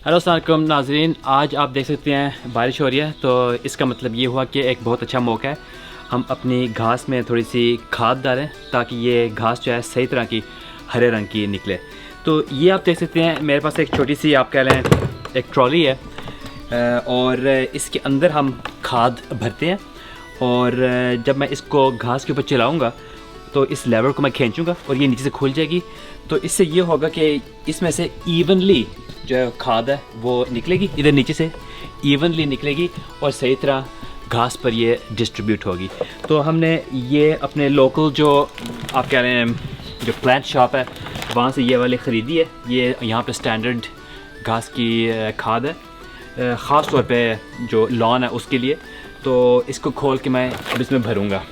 Hello अस्सलाम नाज़रीन, आज आप देख सकते हैं बारिश हो रही है, तो इसका मतलब ये हुआ कि एक बहुत अच्छा मौका है हम अपनी घास में थोड़ी सी खाद डालें ताकि ये घास जो है सही तरह की हरे रंग की निकले। तो ये आप देख सकते हैं मेरे पास एक छोटी सी आप कह लें एक ट्रॉली है और इसके अंदर हम खाद भरते हैं और जब मैं इसको घास के ऊपर चलाऊँगा तो इस लेवर को मैं खींचूँगा और ये नीचे से खुल जाएगी। तो इससे ये होगा कि इसमें से इवनली जो खाद है वो निकलेगी, इधर नीचे से इवनली निकलेगी और सही तरह घास पर ये डिस्ट्रीब्यूट होगी। तो हमने ये अपने लोकल जो आप कह रहे हैं जो प्लांट शॉप है वहाँ से ये वाली ख़रीदी है। ये यहाँ पे स्टैंडर्ड घास की खाद है, ख़ास तौर पे जो लॉन है उसके लिए। तो इसको खोल के मैं अब इसमें भरूँगा।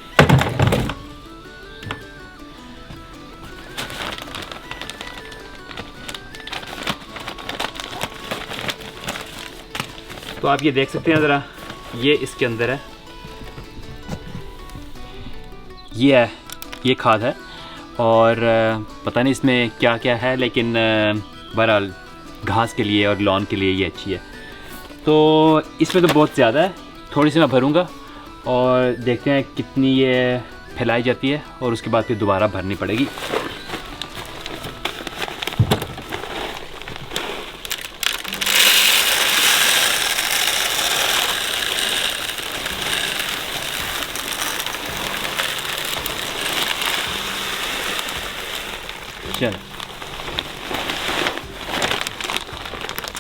तो आप ये देख सकते हैं ज़रा, ये इसके अंदर है, ये खाद है और पता नहीं इसमें क्या क्या है, लेकिन बहरहाल घास के लिए और लॉन के लिए ये अच्छी है। तो इसमें तो बहुत ज़्यादा है, थोड़ी सी मैं भरूँगा और देखते हैं कितनी ये फैलाई जाती है और उसके बाद फिर दोबारा भरनी पड़ेगी। चल,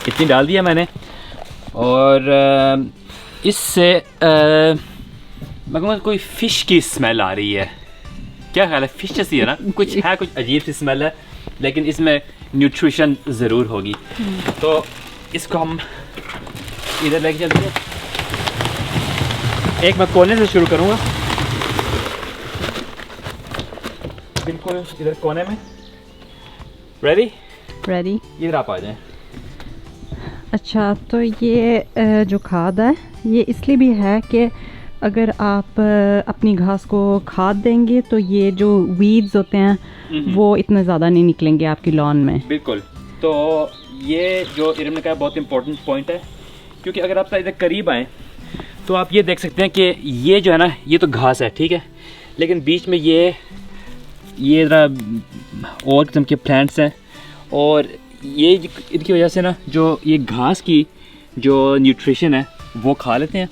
इतनी डाल दिया मैंने और इससे मैं कहूँगा कोई फ़िश की स्मेल आ रही है। क्या ख्याल है? फ़िश जैसी है ना, कुछ है, कुछ अजीब सी स्मेल है, लेकिन इसमें न्यूट्रिशन ज़रूर होगी। तो इसको हम इधर लेके चलते हैं। एक मैं कोने से शुरू करूँगा, बिल्कुल इधर कोने में। रेडी? इधर आप आ जाएं। अच्छा, तो ये जो खाद है ये इसलिए भी है कि अगर आप अपनी घास को खाद देंगे तो ये जो वीड्स होते हैं वो इतने ज़्यादा नहीं निकलेंगे आपकी लॉन में। बिल्कुल। तो ये जो इरम ने कहा बहुत इंपॉर्टेंट पॉइंट है, क्योंकि अगर आप इधर करीब आएँ तो आप ये देख सकते हैं कि ये जो है ना, ये तो घास है, ठीक है, लेकिन बीच में ये ज़रा और किस्म के प्लांट्स हैं और ये इनकी वजह से ना जो ये घास की जो न्यूट्रिशन है वो खा लेते हैं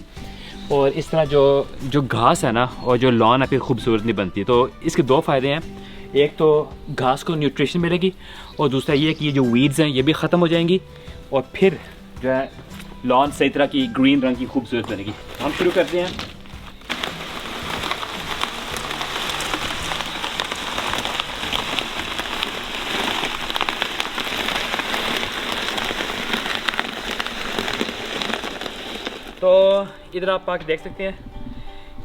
और इस तरह जो घास है ना और जो लॉन है फिर खूबसूरत नहीं बनती। तो इसके दो फ़ायदे हैं, एक तो घास को न्यूट्रिशन मिलेगी और दूसरा ये कि ये जो वीड्स हैं ये भी ख़त्म हो जाएंगी और फिर जो है लॉन सही तरह की ग्रीन रंग की खूबसूरत बनेगी। हम शुरू करते हैं। तो इधर आप आके देख सकते हैं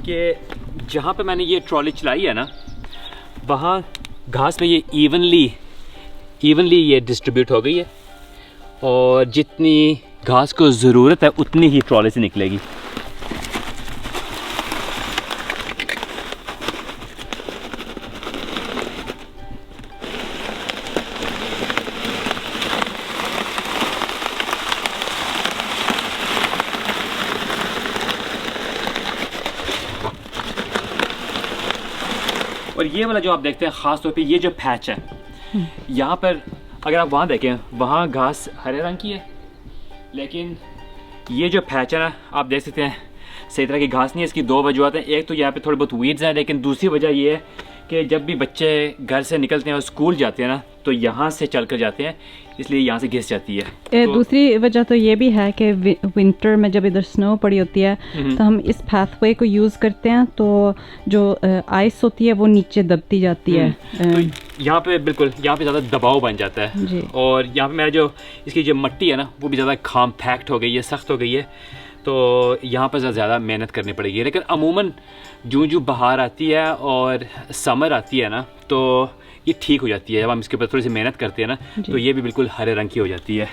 कि जहाँ पे मैंने ये ट्रॉली चलाई है ना, वहाँ घास पे ये इवनली ये डिस्ट्रीब्यूट हो गई है और जितनी घास को ज़रूरत है उतनी ही ट्रॉली से निकलेगी। और ये वाला जो आप देखते हैं ख़ास तौर पे ये जो पैच है, यहाँ पर अगर आप वहाँ देखें वहाँ घास हरे रंग की है, लेकिन ये जो पैच है ना आप देख सकते हैं सही तरह की घास नहीं है। इसकी दो वजूहत हैं, एक तो यहाँ पे थोड़ी बहुत वीड्स हैं, लेकिन दूसरी वजह ये है कि जब भी बच्चे घर से निकलते हैं और स्कूल जाते हैं ना तो यहाँ से चल कर जाते हैं, इसलिए यहाँ से घिस जाती है। तो दूसरी वजह तो ये भी है कि विंटर में जब इधर स्नो पड़ी होती है तो हम इस पाथवे को यूज़ करते हैं, तो जो आइस होती है वो नीचे दबती जाती है। तो यहाँ पे बिल्कुल यहाँ पे ज़्यादा दबाव बन जाता है जी। और यहाँ पे मेरा जो इसकी जो मिट्टी है ना वो भी ज़्यादा कॉम्पैक्ट हो गई है, सख्त हो गई है, तो यहाँ पर ज़्यादा मेहनत करनी पड़ेगी। लेकिन अमूमन जूं बाहर आती है और समर आती है ना तो ये ठीक हो जाती है। जब हम इसके ऊपर थोड़ी सी मेहनत करते हैं ना तो ये भी बिल्कुल हरे रंग की हो जाती है।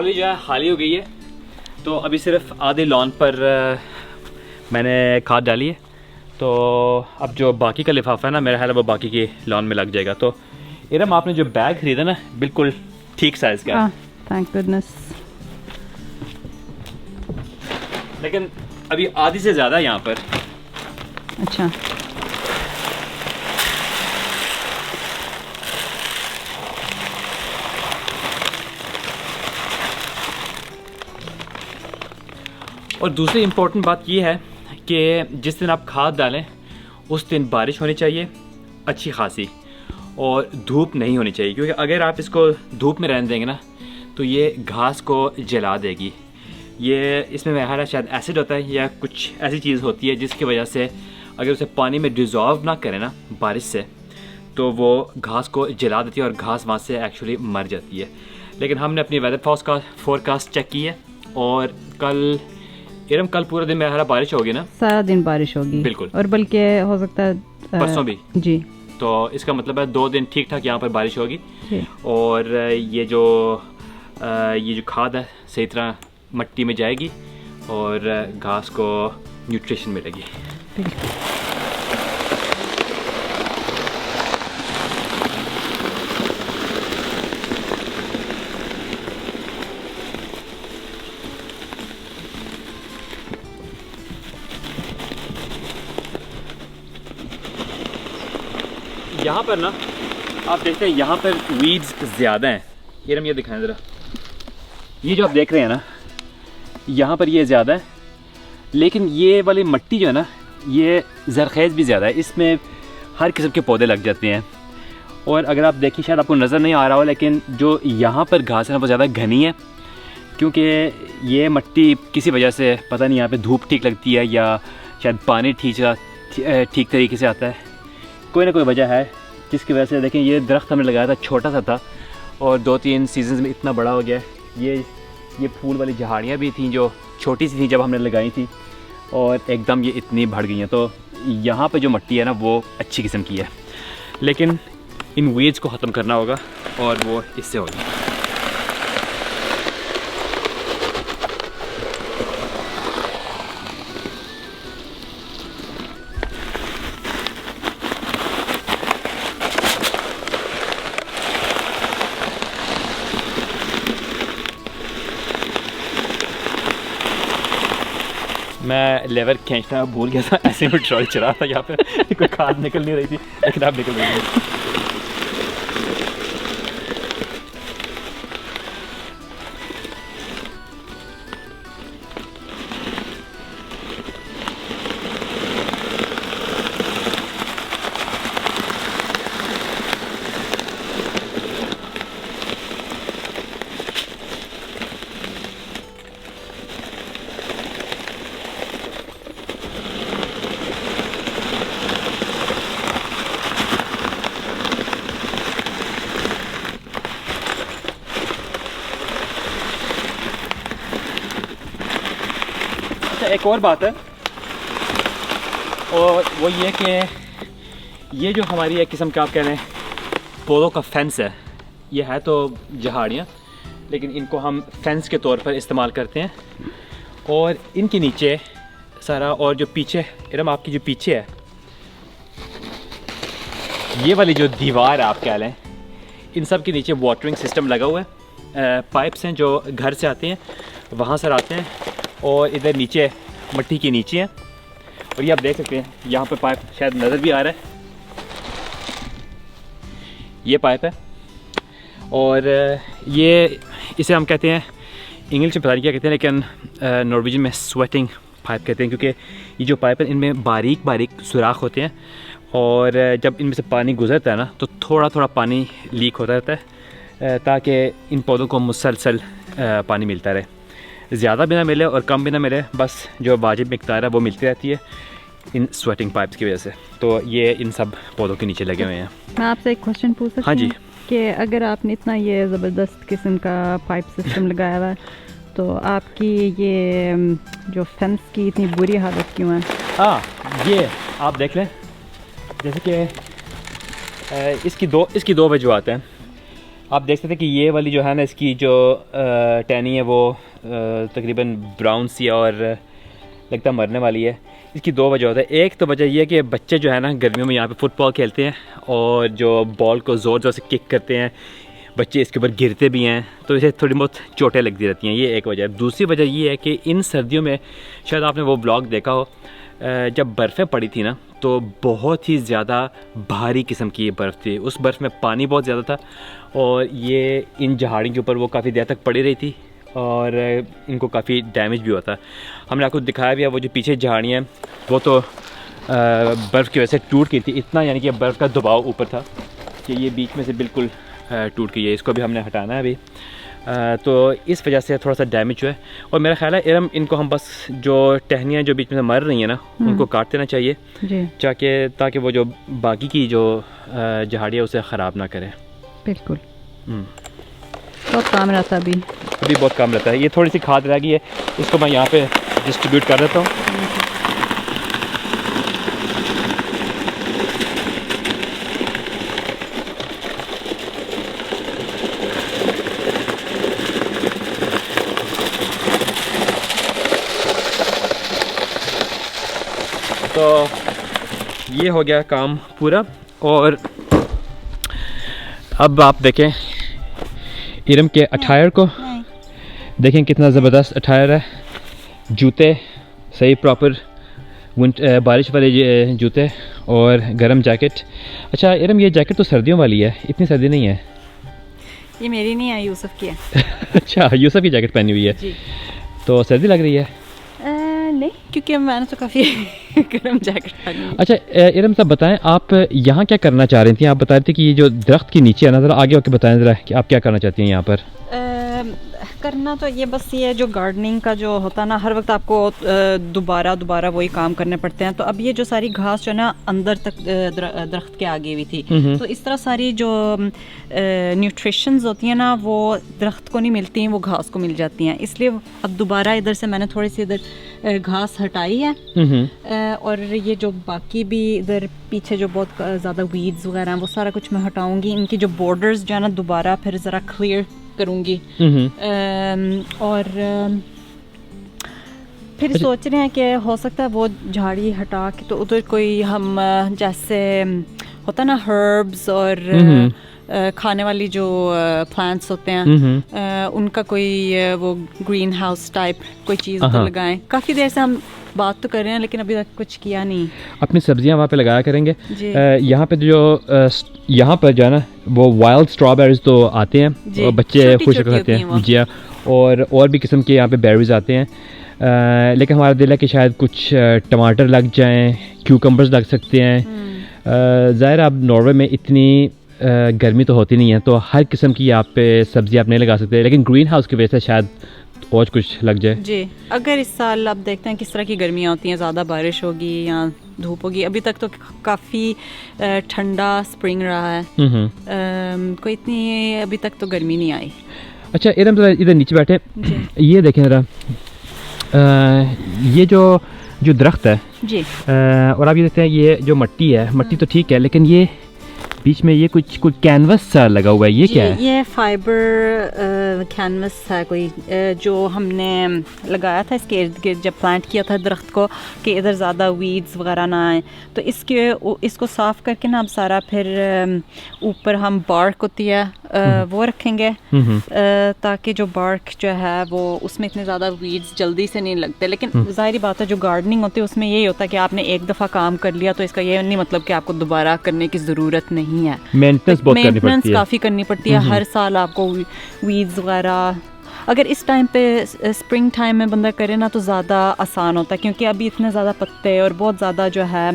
बोरी जो है खाली हो गई है, तो अभी सिर्फ आधे लॉन पर मैंने खाद डाली है। तो अब जो बाकी का लिफाफा है ना, मेरा ख्याल है वो बाकी के लॉन में लग जाएगा। तो इरम, आपने जो बैग खरीदा ना, बिल्कुल ठीक साइज़ का है। Thank goodness. लेकिन अभी आधी से ज़्यादा है यहाँ पर। अच्छा, और दूसरी इम्पोर्टेंट बात ये है कि जिस दिन आप खाद डालें उस दिन बारिश होनी चाहिए अच्छी खासी, और धूप नहीं होनी चाहिए, क्योंकि अगर आप इसको धूप में रहने देंगे ना तो ये घास को जला देगी। ये इसमें मेरा शायद एसिड होता है या कुछ ऐसी चीज़ होती है जिसकी वजह से अगर उसे पानी में डिज़ोल्व ना करें ना बारिश से, तो वो घास को जला देती है और घास वहाँ से एक्चुअली मर जाती है। लेकिन हमने अपनी वेदर फोरकास्ट चेक की है, और कल इरम कल पूरा दिन मेरा बारिश होगी ना, सारा दिन बारिश होगी बिल्कुल, और बल्कि हो सकता है परसों भी जी। तो इसका मतलब है 2 दिन ठीक ठाक यहाँ पर बारिश होगी, और ये जो खाद है सही तरह मिट्टी में जाएगी और घास को न्यूट्रिशन मिलेगी। यहाँ पर ना आप देखते हैं यहाँ पर वीड्स ज़्यादा हैं। ये दिखाएं ज़रा, ये जो आप देख रहे हैं ना यहाँ पर ये ज़्यादा है, लेकिन ये वाली मिट्टी जो है ना ये ज़रख़ेज़ भी ज़्यादा है, इसमें हर किस्म के पौधे लग जाते हैं। और अगर आप देखिए, शायद आपको नज़र नहीं आ रहा हो, लेकिन जो यहाँ पर घास है ना वो ज़्यादा घनी है, क्योंकि ये मिट्टी किसी वजह से पता नहीं यहाँ पे धूप ठीक लगती है या शायद पानी ठीक तरीके से आता है, कोई ना कोई वजह है जिसकी वजह से। देखें, ये दरख्त हमने लगाया था छोटा सा था और 2-3 सीजन में इतना बड़ा हो गया। ये फूल वाली झाड़ियाँ भी थीं जो छोटी सी थी जब हमने लगाई थी, और एकदम ये इतनी बढ़ गई हैं। तो यहाँ पे जो मिट्टी है ना वो अच्छी किस्म की है, लेकिन इन वीड्स को ख़त्म करना होगा और वो इससे होगी। मैं लेवर खींचना भूल गया था, ऐसे में ट्रॉली चला था यहाँ पे, कोई खाद निकल नहीं रही थी, लेकिन अब निकल रही है। एक और बात है, और वो ये कि ये जो हमारी एक किस्म का आप कह रहे हैं पौधों का फेंस है, ये है तो झाड़ियाँ, लेकिन इनको हम फेंस के तौर पर इस्तेमाल करते हैं। और इनके नीचे सारा, और जो पीछे इरम आपकी जो पीछे है ये वाली जो दीवार आप कह लें, इन सब के नीचे वाटरिंग सिस्टम लगा हुआ है। पाइप्स हैं जो घर से आते हैं, वहाँ से आते हैं, और इधर नीचे मिट्टी के नीचे हैं। और ये आप देख सकते हैं यहाँ पे पाइप शायद नज़र भी आ रहा है, ये पाइप है। और ये इसे हम कहते हैं, इंग्लिश में पता नहीं क्या कहते हैं, लेकिन नॉर्वेजियन में स्वेटिंग पाइप कहते हैं, क्योंकि ये जो पाइप है इनमें बारीक बारीक सुराख होते हैं, और जब इनमें से पानी गुजरता है ना तो थोड़ा थोड़ा पानी लीक होता रहता है, ताकि इन पौधों को मुसलसल पानी मिलता रहे, ज़्यादा भी ना मिले और कम भी ना मिले, बस जो वाजिब मिकदार है वो मिलती रहती है इन स्वेटिंग पाइप्स की वजह से। तो ये इन सब पौधों के नीचे लगे हुए हैं। मैं आपसे एक क्वेश्चन पूछ सकती हूँ? हाँ जी। कि अगर आपने इतना ये ज़बरदस्त किस्म का पाइप सिस्टम लगाया हुआ है, तो आपकी ये जो फेंस की इतनी बुरी हालत क्यों है? हाँ, ये आप देख लें, जैसे कि इसकी दो वजूहत हैं। आप देख सकते हैं कि ये वाली जो है ना, इसकी जो टहनी है वो तकरीबन ब्राउन सी और लगता मरने वाली है। इसकी दो वजह होता है। एक तो वजह ये है कि बच्चे जो है ना गर्मियों में यहाँ पे फुटबॉल खेलते हैं और जो बॉल को ज़ोर ज़ोर से किक करते हैं, बच्चे इसके ऊपर गिरते भी हैं, तो इसे थोड़ी बहुत चोटें लगती रहती हैं। ये एक वजह है। दूसरी वजह ये है कि इन सर्दियों में, शायद आपने वो ब्लॉग देखा हो, जब बर्फ़ें पड़ी थी ना, तो बहुत ही ज़्यादा भारी किस्म की ये बर्फ़ थी। उस बर्फ़ में पानी बहुत ज़्यादा था और ये इन जहाड़ियों के ऊपर वो काफ़ी देर तक पड़ी रही थी और इनको काफ़ी डैमेज भी होता है। हमने आपको दिखाया भी है, वो जो पीछे झाड़ियाँ हैं वो तो बर्फ़ की वजह से टूट गई थी। इतना यानी कि बर्फ़ का दबाव ऊपर था कि ये बीच में से बिल्कुल टूट गई है। इसको भी हमने हटाना है अभी, तो इस वजह से थोड़ा सा डैमेज हुआ है। और मेरा ख्याल है इरम, इनको हम बस जो टहनियाँ जो बीच में से मर रही हैं ना, उनको काट देना चाहिए ताकि वो जो बाकी की जो झाड़ियाँ उसे ख़राब ना करें। बिल्कुल, बहुत काम रहता है अभी बहुत काम रहता है। ये थोड़ी सी खाद रह गई है, इसको मैं यहाँ पे डिस्ट्रीब्यूट कर देता हूँ। तो ये हो गया काम पूरा। और अब आप देखें इरम के अटायर को, देखें कितना ज़बरदस्त अटायर है। जूते सही प्रॉपर बारिश वाले जूते और गर्म जैकेट। अच्छा इरम, ये जैकेट तो सर्दियों वाली है, इतनी सर्दी नहीं है। ये मेरी नहीं है, यूसुफ की है। अच्छा, यूसुफ की जैकेट पहनी हुई है जी। तो सर्दी लग रही है? नहीं, क्योंकि मैंने तो काफ़ी गर्म जैकेट पहनी है। अच्छा इरम साहब बताएं, आप यहाँ क्या करना चाह रही थी? आप बता रही थी कि ये जो दरख्त के नीचे है ना, ज़रा आगे होकर बताएं ज़रा कि आप क्या करना चाहती हैं यहाँ पर। करना तो ये बस ये जो गार्डनिंग का जो होता है ना, हर वक्त आपको दोबारा वही काम करने पड़ते हैं। तो अब ये जो सारी घास जो है ना अंदर तक दरख्त के आगे हुई थी, तो इस तरह सारी जो न्यूट्रिशंस होती हैं ना वो दरख्त को नहीं मिलती हैं, वो घास को मिल जाती हैं। इसलिए अब दोबारा इधर से मैंने थोड़ी सी इधर घास हटाई है और ये जो बाकी भी इधर पीछे जो बहुत ज़्यादा वीड्स वगैरह हैं वो सारा कुछ मैं हटाऊंगी। इनकी जो बॉर्डर्स जो है ना दोबारा फिर ज़रा क्लियर करूँगी। और फिर सोच रहे हैं कि हो सकता है वो झाड़ी हटा के तो उधर कोई हम जैसे होता ना हर्ब्स और खाने वाली जो प्लांट्स होते हैं उनका कोई वो ग्रीन हाउस टाइप कोई चीज़ तो लगाएं। काफ़ी देर से हम बात तो कर रहे हैं लेकिन अभी तक कुछ किया नहीं। अपनी सब्जियां वहाँ पे लगाया करेंगे। यहाँ पे यहाँ पर जो है ना वो वाइल्ड स्ट्रॉबेरीज तो आते हैं और बच्चे खुश होकर खाते हैं जी। और भी किस्म के यहाँ पे बेरीज आते हैं। लेकिन हमारा दिल है कि शायद कुछ टमाटर लग जाएं, क्यूकम्बर्स लग सकते हैं। ज़ाहिर अब नॉर्वे में इतनी गर्मी तो होती नहीं है तो हर किस्म की यहाँ पे सब्जी आप नहीं लगा सकते, लेकिन ग्रीन हाउस की वजह से शायद और कुछ लग जाए जी। अगर इस साल आप देखते हैं किस तरह की गर्मियाँ होती हैं, ज़्यादा बारिश होगी या धूप होगी। अभी तक तो काफ़ी ठंडा स्प्रिंग रहा है, कोई इतनी अभी तक तो गर्मी नहीं आई। अच्छा इरम ज़रा इधर नीचे बैठे, ये देखें ज़रा ये जो दरख्त है जी, और आप ये देखते हैं ये जो मट्टी है, मट्टी तो ठीक है लेकिन ये बीच में ये कुछ कैनवस सा लगा हुआ है, ये क्या है? ये फाइबर कैनवस है कोई जो हमने लगाया था इसके इर्द गिर्द जब प्लांट किया था दरख्त को कि इधर ज़्यादा वीड्स वगैरह ना आए। तो इसको साफ़ करके ना अब सारा फिर ऊपर हम बार्क होती है वो रखेंगे ताकि जो बार्क जो है वो उसमें इतने ज़्यादा वीड्स जल्दी से नहीं लगते। लेकिन ज़ाहिर बात है जो गार्डनिंग होती है उसमें यही होता है कि आपने एक दफ़ा काम कर लिया तो इसका ये नहीं मतलब कि आपको दोबारा करने की ज़रूरत नहीं है। मेंटेनेंस काफ़ी करनी पड़ती है हर साल आपको वीड्स वगैरह। अगर इस टाइम पे स्प्रिंग टाइम में बंदा करे ना तो ज़्यादा आसान होता है क्योंकि अभी इतने ज़्यादा पत्ते और बहुत ज़्यादा जो है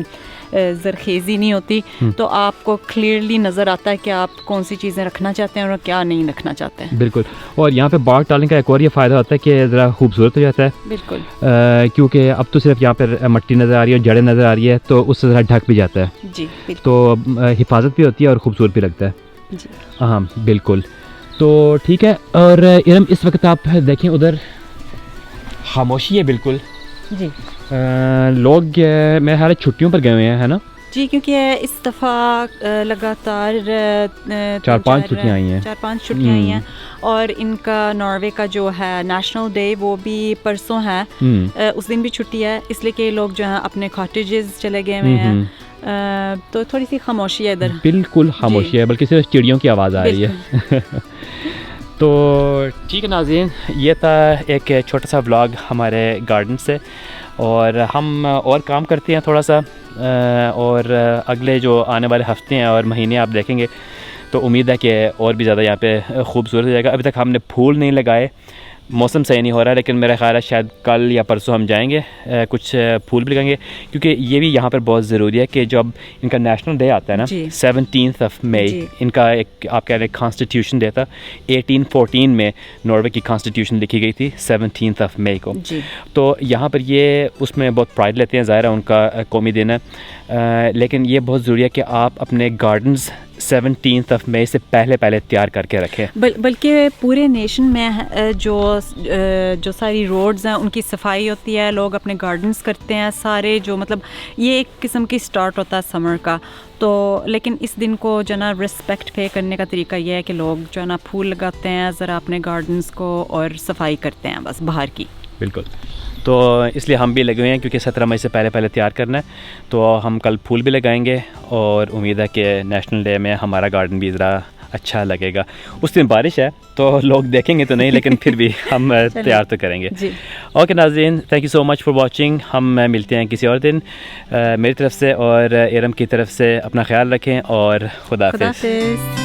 ज़रखेज़ी नहीं होती, तो आपको क्लियरली नज़र आता है कि आप कौन सी चीज़ें रखना चाहते हैं और क्या नहीं रखना चाहते हैं। बिल्कुल। और यहाँ पे बाग डालने का एक और ये फ़ायदा होता है कि ज़रा खूबसूरत हो जाता है। बिल्कुल। क्योंकि अब तो सिर्फ यहाँ पर मट्टी नज़र आ रही है और जड़ें नज़र आ रही है तो उससे ज़रा ढक भी जाता है जी। तो हिफाजत भी होती है और खूबसूरत भी लगता है जी। हाँ बिल्कुल। तो ठीक है। और इरम इस वक्त आप देखें उधर खामोशी है बिल्कुल जी। लोग मेरे ख्याल छुट्टियों पर गए हुए हैं, है ना? जी, क्योंकि इस दफ़ा लगातार 4-5 छुट्टियाँ आई हैं। 4-5 छुट्टियाँ आई हैं और इनका नॉर्वे का जो है नेशनल डे वो भी परसों है। उस दिन भी छुट्टी है, इसलिए कि लोग जो हैं अपने कॉटेजेस चले गए हुए हैं। तो थोड़ी सी खामोशी है इधर। बिल्कुल खामोशी है, बल्कि सिर्फ चिड़ियों की आवाज़ आ रही है। तो ठीक है नाज़रीन, ये था एक छोटा सा व्लॉग हमारे गार्डन से, और हम और काम करते हैं थोड़ा सा, और अगले जो आने वाले हफ्ते हैं और महीने आप देखेंगे तो उम्मीद है कि और भी ज़्यादा यहाँ पे खूबसूरत हो जाएगा। अभी तक हमने फूल नहीं लगाए, मौसम सही नहीं हो रहा, लेकिन मेरा ख्याल है शायद कल या परसों हम जाएंगे, कुछ फूल भी लगाएंगे, क्योंकि ये भी यहाँ पर बहुत ज़रूरी है कि जब इनका नेशनल डे आता है ना 17 मई, इनका एक आप कह रहे हैं कॉन्स्टिट्यूशन डे था। 1814 में नॉर्वे की कॉन्स्टिट्यूशन लिखी गई थी 17 मई को। तो यहाँ पर ये उसमें बहुत प्राइड लेते हैं, ज़ाहिर है उनका कौमी दिन है, लेकिन ये बहुत ज़रूरी है कि आप अपने गार्डन्स 17 मई से पहले तैयार करके रखें। बल्कि पूरे नेशन में जो सारी रोड्स हैं उनकी सफाई होती है, लोग अपने गार्डन्स करते हैं सारे, जो मतलब ये एक किस्म की स्टार्ट होता है समर का। तो लेकिन इस दिन को जो ना रिस्पेक्ट पे करने का तरीका ये है कि लोग जो ना फूल लगाते हैं ज़रा अपने गार्डन्स को और सफाई करते हैं बस बाहर की। बिल्कुल, तो इसलिए हम भी लगे हुए हैं, क्योंकि 17 मई से पहले तैयार करना है। तो हम कल फूल भी लगाएंगे और उम्मीद है कि नेशनल डे में हमारा गार्डन भी ज़रा अच्छा लगेगा। उस दिन बारिश है तो लोग देखेंगे तो नहीं, लेकिन फिर भी हम तैयार तो करेंगे। ओके नाज़रीन, thank you so much for watching. हम मिलते हैं किसी और दिन। मेरी तरफ से और एरम की तरफ से अपना ख्याल रखें और खुदा हाफिज़।